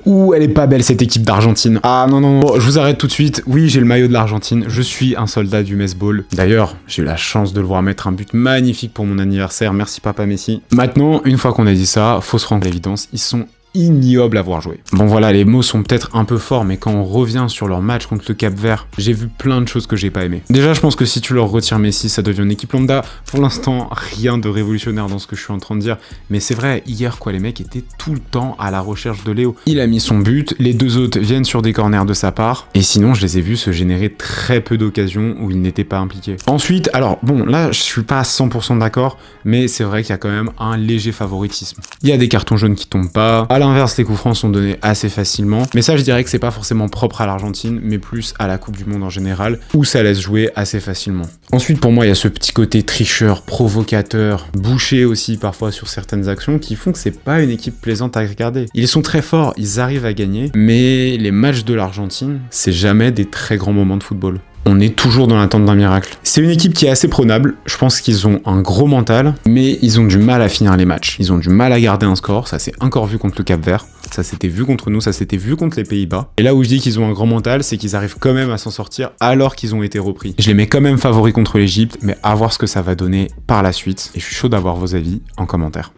Ouh, elle est pas belle cette équipe d'Argentine. Ah non, non, non, je vous arrête tout de suite. Oui, j'ai le maillot de l'Argentine. Je suis un soldat du Mesball. D'ailleurs, j'ai eu la chance de le voir mettre un but magnifique pour mon anniversaire. Merci papa Messi. Maintenant, une fois qu'on a dit ça, faut se rendre à l'évidence, ils sont ignoble à voir jouer. Bon voilà, les mots sont peut-être un peu forts, mais quand on revient sur leur match contre le Cap-Vert, j'ai vu plein de choses que j'ai pas aimé. Déjà, je pense que si tu leur retires Messi, ça devient une équipe lambda. Pour l'instant, rien de révolutionnaire dans ce que je suis en train de dire, mais c'est vrai, hier quoi, les mecs étaient tout le temps à la recherche de Léo. Il a mis son but, les deux autres viennent sur des corners de sa part, et sinon je les ai vus se générer très peu d'occasions où ils n'étaient pas impliqués. Ensuite, alors bon, là je suis pas à 100% d'accord, mais c'est vrai qu'il y a quand même un léger favoritisme. Il y a des cartons jaunes qui tombent pas, à l'inverse, les coups francs sont donnés assez facilement. Mais ça, je dirais que c'est pas forcément propre à l'Argentine, mais plus à la Coupe du Monde en général, où ça laisse jouer assez facilement. Ensuite, pour moi, il y a ce petit côté tricheur, provocateur, bouché aussi parfois sur certaines actions, qui font que c'est pas une équipe plaisante à regarder. Ils sont très forts, ils arrivent à gagner, mais les matchs de l'Argentine, c'est jamais des très grands moments de football. On est toujours dans l'attente d'un miracle. C'est une équipe qui est assez prenable, je pense qu'ils ont un gros mental, mais ils ont du mal à finir les matchs. Ils ont du mal à garder un score, ça s'est encore vu contre le Cap-Vert, ça s'était vu contre nous, ça s'était vu contre les Pays-Bas. Et là où je dis qu'ils ont un grand mental, c'est qu'ils arrivent quand même à s'en sortir alors qu'ils ont été repris. Je les mets quand même favoris contre l'Égypte, mais à voir ce que ça va donner par la suite. Et je suis chaud d'avoir vos avis en commentaire.